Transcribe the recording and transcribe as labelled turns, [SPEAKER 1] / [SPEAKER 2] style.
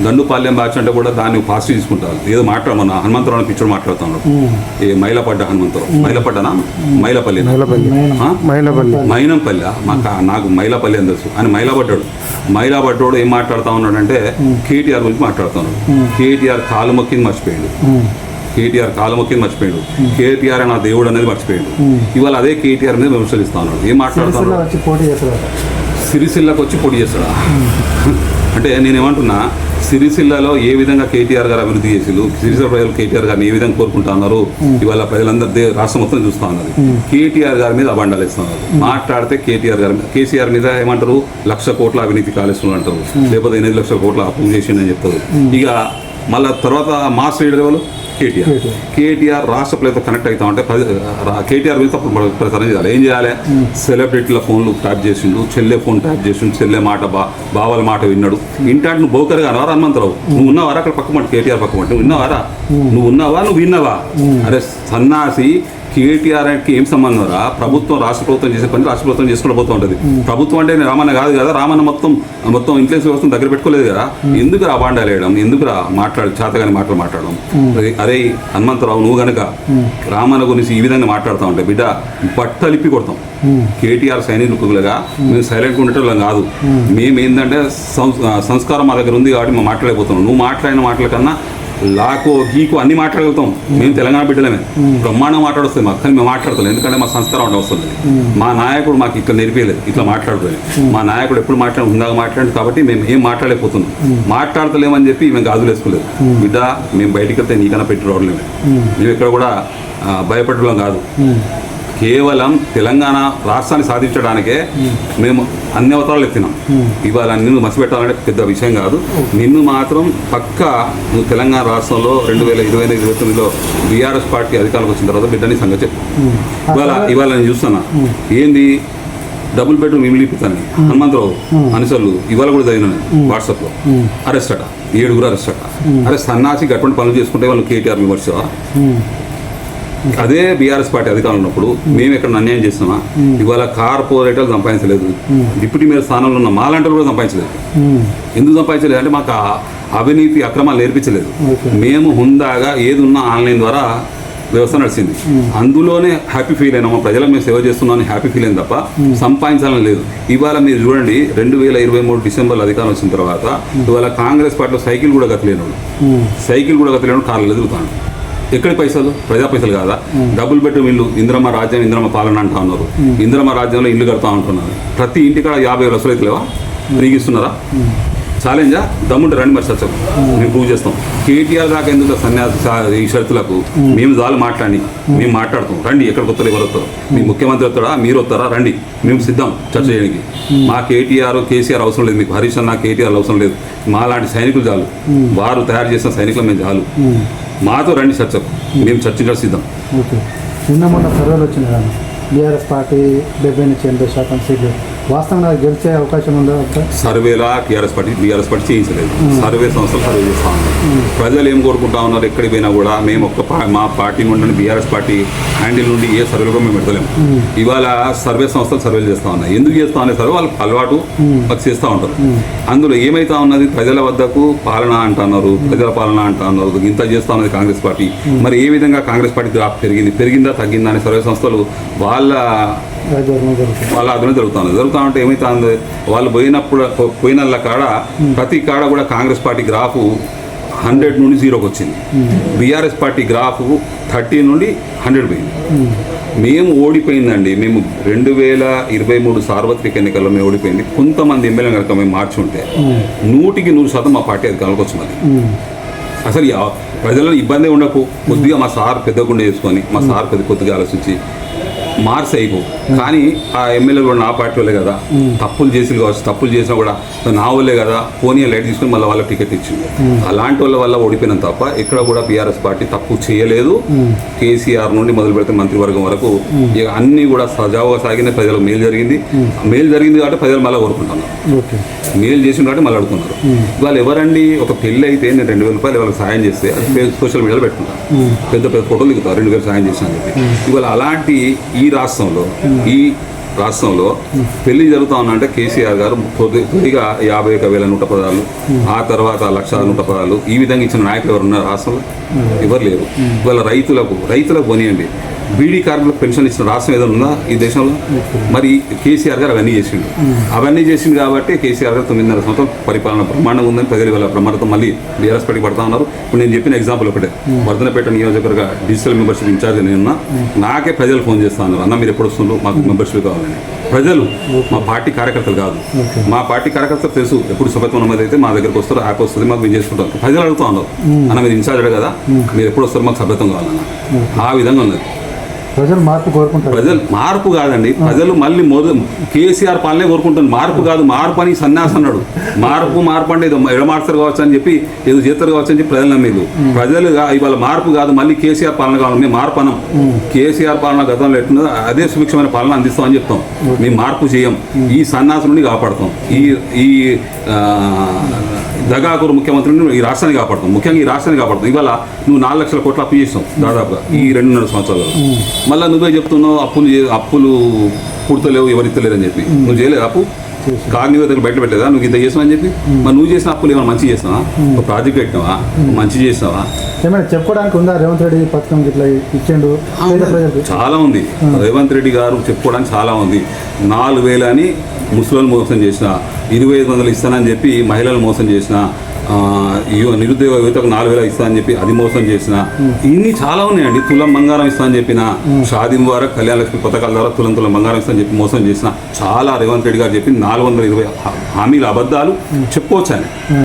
[SPEAKER 1] గండుపాలెం batch అంటే కూడా దాన్ని పాజిటివ్ తీసుకుంటారు. ఏదో మన హనుమంతరావు పిచ్చోడు మాట్లాడుతున్నాడు, ఏ మైలపడ్డ హనుమంతరావు, మైలపడ్డనా మైలపల్లి మైనంపల్లి నాకు మైలపల్లి అని తెలుసు. ఆయన మైలాపడ్డాడు ఏం మాట్లాడుతూ ఉన్నాడంటే కేటీఆర్ గురించి మాట్లాడుతున్నాడు. కేటీఆర్ కాలు మొక్కింది మర్చిపోయాడు, కేటీఆర్ నా దేవుడు అనేది మర్చిపోయాడు. ఇవాళ అదే కేటీఆర్ మీద విమర్శిస్తా ఉన్నాడు. ఏం మాట్లాడుతున్నాడు? సిరిసిల్లకు వచ్చి పోటీ చేస్తాడా అంటే నేనేమంటున్నా, సిరిసిల్లలో ఏ విధంగా కేటీఆర్ గారు అభివృద్ధి చేసిరు, సిరిసిల్ల ప్రజలు కేటీఆర్ గారిని ఏ విధంగా కోరుకుంటున్నారు, ఇవాళ ప్రజలందరూ రాష్ట్రం మొత్తం చూస్తూ ఉన్నారు. కేటీఆర్ గారి మీద అబండాలు ఇస్తున్నారు. మాట్లాడితే కేసీఆర్ మీద ఏమంటారు, 1,00,000 కోట్ల అవినీతి కాళేశ్వరం అంటారు, లేకపోతే 8 లక్షల కోట్ల అప్పు చేసిందని చెప్తారు. ఇక మళ్ళీ తర్వాత మాస్ లీడర్ వాళ్ళు కేటీఆర్ రాష్ట్ర ప్రజలతో కనెక్ట్ అవుతా ఉంటే కేటీఆర్ మీద తప్పుడు ప్రచారం చేయాలి. ఏం చేయాలి? సెలబ్రిటీల ఫోన్లు ట్యాప్ చేసిండు, చెల్లె ఫోన్ ట్యాప్ చేసిండు, చెల్లె మాట బావల మాట విన్నాడు. ఇంటాడు నువ్వు బౌకర్గా అన్నవారా హనుమంతరావు, నువ్వు ఉన్నవారా అక్కడ పక్కమంటే కేటీఆర్ పక్కమంటే నువ్వు విన్నావారా, నువ్వు విన్నావా? అరే సన్నాసి, కేటీఆర్కి ఏం సంబంధం రా? ప్రభుత్వం రాష్ట్ర ప్రభుత్వం చేసే పని రాష్ట్ర ప్రభుత్వం చేసుకుంటూ పోతూ ఉంటుంది. ప్రభుత్వం అంటే రామన్న కాదు కదా, రామన్న మొత్తం ఇన్ఫ్లుయెన్స్ వ్యవస్థ దగ్గర పెట్టుకోలేదు కదా. ఎందుకు రా బాండాలు వేయడం, ఎందుకు రా చేతగాని మాట్లాడడం? అరే హనుమంతరావు, నువ్వు కనుక రామన్న గురించి ఈ విధంగా మాట్లాడుతూ ఉంటే బిడ్డ బట్టలిప్పి కొడతాం. కేటీఆర్ సైనికులుగా మేము సైలెంట్గా ఉండేటోళ్ళం కాదు. మేము ఏంటంటే సంస్కారం మా దగ్గర ఉంది కాబట్టి మేము మాట్లాడలేకపోతున్నాం. నువ్వు మాట్లాడిన మాటల కన్నా లాకో గీకో అన్ని మాట్లాడగలుగుతాం. మేము తెలంగాణ బిడ్డలమే, బ్రహ్మాండం మాట్లాడొస్తుంది మాకు, కానీ మేము మాట్లాడతాం. ఎందుకంటే మా సంస్కారం అంటే వస్తుంది. మా నాయకుడు మాకు ఇక్కడ నేర్పేయలేదు ఇట్లా మాట్లాడుతుంది. మా నాయకుడు ఎప్పుడు ఉందాక మాట్లాడు కాబట్టి మేము ఏం మాట్లాడలేకపోతున్నాం. మాట్లాడతలేమని చెప్పి మేము గాజులు వేసుకోలేదు. బిడ్డ మేము బయటికి వెళ్తే నీకన్నా పెట్టి రావడలేమే. మేము ఇక్కడ కూడా భయపడడం కాదు. కేవలం తెలంగాణ రాష్ట్రాన్ని సాధించడానికే మేము అన్ని అవతారాలు ఎత్తినాం. ఇవాళ నిన్ను మసిపెట్టాలంటే పెద్ద విషయం కాదు. నిన్ను మాత్రం పక్కా నువ్వు తెలంగాణ రాష్ట్రంలో 2029లో బీఆర్ఎస్ పార్టీ అధికారంలోకి వచ్చిన తర్వాత బిడ్డని సంగతి చెప్పు. ఇవాళ నేను చూస్తున్నా ఏంది డబుల్ బెడ్రూమ్ ఇల్లు ఇప్పిస్తాను హనుమంతరావు అనుసరులు ఇవాళ కూడా చదివినాను వాట్సాప్లో. అరెస్ట్ అట, 7 అరెస్ట్ అట. అరే సన్నాసి గటువంటి పనులు చేసుకుంటే వాళ్ళు కేటీఆర్ విమర్శవా? అదే బీఆర్ఎస్ పార్టీ అధికారంలో ఉన్నప్పుడు మేము ఎక్కడ అన్యాయం చేస్తున్నామా? ఇవాళ కార్పొరేటర్లు సంపాదించలేదు, డిప్యూటీ మేయర్ స్థానంలో ఉన్న మాలాంటి కూడా సంపాదించలేదు. ఎందుకు సంపాదించలేదు అంటే మాకు అవినీతి అక్రమాలు నేర్పించలేదు. మేము హుందాగా ఏది ఉన్నా ఆన్లైన్ ద్వారా వ్యవస్థ నడిచింది. అందులోనే హ్యాపీ ఫీల్ అయినా, మా ప్రజలకు మేము సేవ చేస్తున్నామని హ్యాపీ ఫీల్ అయింది తప్ప సంపాదించాలని లేదు. ఇవాళ మీరు చూడండి 2023 డిసెంబర్లో అధికారం వచ్చిన తర్వాత ఇవాళ కాంగ్రెస్ పార్టీలో సైకిల్ కూడా గతలేనోడు కార్లు ఎదుగుతాడు. ఎక్కడి పైసలు? ప్రజా పైసలు కాదా? డబుల్ బెడ్రూమ్ ఇల్లు, ఇందిరమ్మ రాజ్యం, ఇందిరమ్మ పాలన అంటా ఉన్నారు. ఇందిరమ్మ రాజ్యంలో ఇల్లు కడతా ఉంటున్నారు. ప్రతి ఇంటికాడ 50 లక్షలు అయితే లేవా? ఫ్రీగిస్తున్నారా? ఛాలెంజా? దమ్ముంటే రండి మరి సత్యం, మేము ప్రూవ్ చేస్తాం. కేటీఆర్ దాకా ఎందుకు సన్యాసి ఈ షరతులకు? మేము జాలు మేము మాట్లాడుతాం. రండి, ఎక్కడికి వస్తారు, ఎవరు వస్తారు? మీ ముఖ్యమంత్రి వస్తాడా, మీరు వస్తారా? రండి, మేము సిద్ధం చర్చ చేయడానికి. మా కేసీఆర్ అవసరం లేదు, మీకు హరీష్ అన్న కేటీఆర్ అవసరం లేదు. మా లాంటి సైనికులు చాలు, వారు తయారు చేసిన సైనికులు మేము చాలు. మాతో రండి చర్చకు, మేము చర్చించాలి సిద్ధం.
[SPEAKER 2] ఓకే, నిన్న మొన్న సర్వేలు వచ్చినాయి. బీఆర్ఎస్ పార్టీ 70-80% సీట్లు వాస్తవంగా గెలిచే అవకాశం ఉందా?
[SPEAKER 1] సర్వేలా బీఆర్ఎస్ పార్టీ చేయించలేదు. సర్వే సంస్థలు సర్వే చేస్తూ ఉన్నారు. ప్రజలు ఏం కోరుకుంటా ఉన్నారు? ఎక్కడికి పోయినా కూడా మేము మా పార్టీ నుండి బీఆర్ఎస్ పార్టీ హ్యాండిల్ నుండి ఏ సర్వేలు కూడా మేము పెడతలేము. ఇవాళ సర్వే సంస్థలు సర్వేలు చేస్తూ ఉన్నాయి. ఎందుకు చేస్తా ఉన్నాయి? సర్వే వాళ్ళకి అలవాటు, మాకు చేస్తూ ఉంటారు. అందులో ఏమైతా ఉన్నది? ప్రజల వద్దకు పాలన అంటున్నారు, ప్రజల పాలన అంటున్నారు. ఇంత చేస్తూ ఉన్నది కాంగ్రెస్ పార్టీ. మరి ఏ విధంగా కాంగ్రెస్ పార్టీ గ్రాఫ్ పెరిగిందా తగ్గిందా అని సర్వే సంస్థలు వాళ్ళ అర్థమే జరుగుతూ ఉంటే ఏమైతుంది? వాళ్ళు పోయినల్ల కాడ ప్రతి కాడ కూడా కాంగ్రెస్ పార్టీ గ్రాఫ్ 100 నుండి 0కి వచ్చింది. బీఆర్ఎస్ పార్టీ గ్రాఫ్ 30 నుండి 100 పోయింది. మేము ఓడిపోయిందండి. మేము 2023 సార్వత్రిక ఎన్నికల్లో మేము ఓడిపోయింది. కొంతమంది ఎమ్మెల్యే కనుక మేము మార్చి ఉంటే 100% మా పార్టీ అధికారంలోకి వచ్చినది. అసలు ప్రజలను ఇబ్బంది ఉండకు, కొద్దిగా మా సార్ పెద్ద గుండె చేసుకొని, మా సార్ కొద్దిగా ఆలోచించి మార్క్స్ అయిపో. కానీ ఆ ఎమ్మెల్యేలు కూడా నా పార్టీ వాళ్ళే కదా, తప్పులు చేసి కావచ్చు, తప్పులు చేసినా కూడా నా వాళ్ళే కదా, పోనీ లైట్ తీసుకుని మళ్ళీ వాళ్ళకి టికెట్ ఇచ్చింది. అలాంటి వాళ్ళ వల్ల ఓడిపోయినాం తప్ప ఎక్కడ కూడా బీఆర్ఎస్ పార్టీ తప్పు చేయలేదు. కేసీఆర్ నుండి మొదలు పెడితే మంత్రివర్గం వరకు ఇక అన్నీ కూడా సజావుగా సాగిన, ప్రజలకు మేలు జరిగింది కాబట్టి ప్రజలు మళ్ళీ కోరుకుంటున్నారు. మేలు చేసిన కాబట్టి మళ్ళీ అడుగుతున్నారు. వాళ్ళు ఎవరండి? ఒక పెళ్ళి అయితే నేను 2,000 రూపాయలు వాళ్ళకి సాయం చేస్తే అది సోషల్ మీడియాలో పెట్టుకుంటాను, పెద్ద ఫోటోలు దిగుతారు 2,000 సాయం చేసిన అని చెప్పి. ఇవాళ అలాంటి ఈ రాష్ట్రంలో ఈ రాష్ట్రంలో పెళ్లి జరుగుతా ఉందంటే కేసీఆర్ గారు తొలిగా 51,000 నూట పదాలు, ఆ తర్వాత 1,100 ఈ విధంగా ఇచ్చిన నాయకులు ఎవరు ఉన్నారు రాష్ట్రంలో? ఎవరు లేరు. ఇవాళ రైతులకు కొనియండి, బీడీ కార్మికులకు పెన్షన్ ఇచ్చిన రాష్ట్రం ఏదైనా ఉందా ఈ దేశంలో? మరి కేసీఆర్ గారు అవన్నీ చేసిండు కాబట్టి కేసీఆర్ గారు 9.5 సంవత్సరాలు పరిపాలన బ్రహ్మాండంగా ఉందని ప్రజలు ఇవాళ బ్రహ్మరథం మళ్ళీ బీఆర్ఎస్ పార్టీ పడతా ఉన్నారు. ఇప్పుడు నేను చెప్పిన ఎగ్జాంపుల్ ఒకటే, వర్ధనపేట నియోజకవర్గ డిజిటల్ మెంబర్షిప్ ఇన్ఛార్జ్ నేనున్నా, నాకే ప్రజలు ఫోన్ చేస్తా ఉన్నారు, అన్న మీరు ఎప్పుడు వస్తుండ్రు, మాకు మెంబర్షిప్ కావాలని. ప్రజలు, మా పార్టీ కార్యకర్తలు కాదు, మా పార్టీ కార్యకర్తలు తెలుసు ఎప్పుడు సభత్వం ఉన్నది అయితే మా దగ్గరకు వస్తారు, యాప్ వస్తుంది, మాకు మేము చేసుకుంటాం. ప్రజలు అడుగుతా ఉన్నారు, అన్న మీరు ఇన్ఛార్జ్ కదా, మీరు ఎప్పుడు వస్తారు, మాకు సభ్యత్వం కావాలన్న. ఆ విధంగా ఉన్నది.
[SPEAKER 2] ప్రజలు మార్పు కోరుకుంటారు.
[SPEAKER 1] ప్రజలు మార్పు కాదండి, ప్రజలు మళ్ళీ కేసీఆర్ పాలనే కోరుకుంటారు. మార్పు కాదు, మార్పు అని సన్యాసం అన్నాడు. మార్పు అంటే ఏదో ఎడమార్స్తారు కావచ్చు అని చెప్పి, ఏదో చేస్తారు కావచ్చు అని చెప్పి ప్రజలు నమ్మేది. ప్రజలు ఇవాళ మార్పు కాదు, మళ్ళీ కేసీఆర్ పాలన కావాలి. మేము మార్పు అనం. కేసీఆర్ పాలన గతంలో ఎట్లుందో అదే సుభిక్షమైన పాలన అందిస్తామని చెప్తాం. మేము మార్పు చేయం, ఈ సన్యాసం నుండి కాపాడుతాం, ఈ దగాకూరు ముఖ్యమంత్రిని ఈ రాష్ట్రాన్ని కాపాడుతాం. ముఖ్యంగా ఈ రాష్ట్రాన్ని కాపాడుతాం. ఇవాళ నువ్వు 4 లక్షల కోట్లు అప్పు చేస్తావు దాదాపుగా ఈ 2.5 సంవత్సరాలు. మళ్ళీ నువ్వే చెప్తున్నావు అప్పులు పుడతలేవు, ఎవరిస్తలేరు అని చెప్పి. నువ్వు చేయలేదు అప్పు, కార్నివేతలు బయట పెట్టలేదా నువ్వు ఇంత చేసావు అని చెప్పి? మరి నువ్వు చేసిన అప్పులు ఏమైనా మంచి చేసినావా? ఒక ప్రాజెక్ట్ పెట్టినావా? మంచి చేసినావా?
[SPEAKER 2] ఏమైనా చెప్పుకోవడానికి ఉందా? రేవంత్ రెడ్డి పథకం ఇట్లా ఇచ్చిండు
[SPEAKER 1] చాలా ఉంది. రేవంత్ రెడ్డి గారు చెప్పుకోవడానికి చాలా ఉంది. 4,000 అని ముస్లింలు మోసం చేసిన, 2,500 ఇస్తానని చెప్పి మహిళలు మోసం చేసిన, నిరుద్యోగ యువతకు 4,000 ఇస్తానని చెప్పి అది మోసం చేసిన, ఇన్ని చాలా ఉన్నాయండి. తులం బంగారం ఇస్తానని చెప్పిన, షాదీ ద్వారా కళ్యాణ లక్ష్మి పథకాల ద్వారా తులం బంగారం ఇస్తానని చెప్పి మోసం చేసిన చాలా రేవంత్ రెడ్డి గారు చెప్పి 420 హామీల అబద్ధాలు చెప్పుకోవచ్చని.